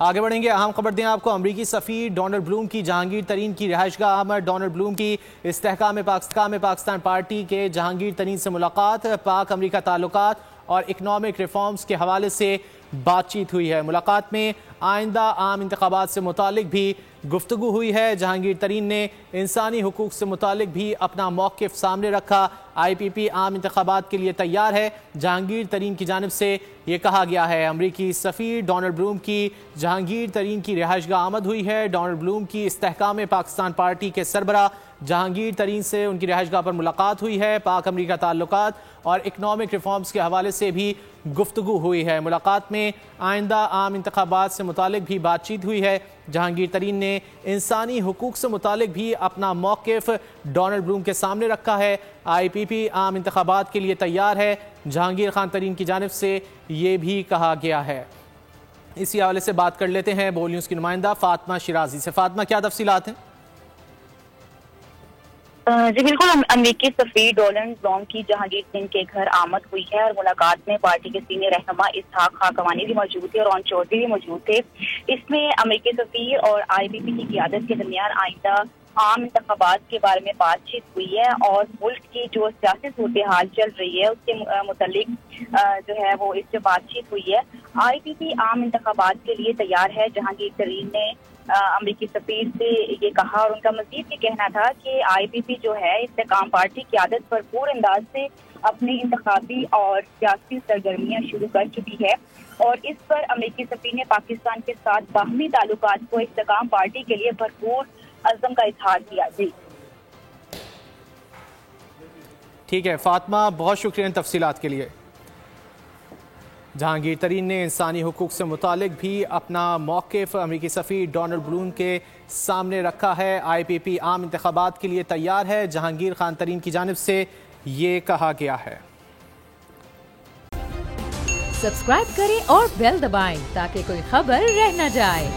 آگے بڑھیں گے، اہم خبر دیں آپ کو۔ امریکی سفیر ڈونلڈ بلوم کی جہانگیر ترین کی رہائش گاہ آمد۔ ڈونلڈ بلوم کی استحکام پاکستان پارٹی کے جہانگیر ترین سے ملاقات، پاک امریکہ تعلقات اور اکنامک ریفارمز کے حوالے سے بات چیت ہوئی ہے۔ ملاقات میں آئندہ عام انتخابات سے متعلق بھی گفتگو ہوئی ہے۔ جہانگیر ترین نے انسانی حقوق سے متعلق بھی اپنا موقف سامنے رکھا۔ IPP عام انتخابات کے لیے تیار ہے، جہانگیر ترین کی جانب سے یہ کہا گیا ہے۔ امریکی سفیر ڈونلڈ بلوم کی جہانگیر ترین کی رہائش گاہ آمد ہوئی ہے۔ ڈونلڈ بلوم کی استحکام پاکستان پارٹی کے سربراہ جہانگیر ترین سے ان کی رہائش گاہ پر ملاقات ہوئی ہے۔ پاک امریکہ تعلقات اور اکنامک ریفارمز کے حوالے سے بھی گفتگو ہوئی ہے۔ ملاقات میں آئندہ عام انتخابات سے متعلق بھی بات چیت ہوئی ہے۔ جہانگیر ترین نے انسانی حقوق سے متعلق بھی اپنا موقف ڈونلڈ بلوم کے سامنے رکھا ہے۔ IPP عام انتخابات کے لیے تیار ہے، جہانگیر خان ترین کی جانب سے یہ بھی کہا گیا ہے۔ اسی حوالے سے بات کر لیتے ہیں بول نیوز کی نمائندہ فاطمہ شیرازی سے۔ فاطمہ، کیا تفصیلات ہیں؟ جی بالکل، امریکی سفیر ڈونلڈ بلوم کی جہانگیر ترین کے گھر آمد ہوئی ہے اور ملاقات میں پارٹی کے سینئر رہنما اسحاق خاکوانی بھی موجود تھے اور رون چودھری بھی موجود تھے۔ اس میں امریکی سفیر اور IPP کی قیادت کے درمیان آئندہ عام انتخابات کے بارے میں بات چیت ہوئی ہے اور ملک کی جو سیاسی صورتحال چل رہی ہے اس کے متعلق جو ہے وہ اس سے بات چیت ہوئی ہے۔ IPP عام انتخابات کے لیے تیار ہے۔ جہانگیر ترین نے امریکی سفیر سے یہ کہا اور ان کا مزید یہ کہنا تھا کہ IPP جو ہے استحکام پارٹی کی عادت بھرپور انداز سے اپنی انتخابی اور سیاسی سرگرمیاں شروع کر چکی ہے اور اس پر امریکی سفیر نے پاکستان کے ساتھ باہمی تعلقات کو استحکام پارٹی کے لیے بھرپور عزم کا اظہار کیا۔ جی ٹھیک ہے فاطمہ، بہت شکریہ ان تفصیلات کے لیے۔ جہانگیر ترین نے انسانی حقوق سے متعلق بھی اپنا موقف امریکی سفیر ڈونلڈ بلوم کے سامنے رکھا ہے۔ IPP عام انتخابات کے لیے تیار ہے، جہانگیر خان ترین کی جانب سے یہ کہا گیا ہے۔ سبسکرائب کریں اور بیل دبائیں تاکہ کوئی خبر رہ نہ جائے۔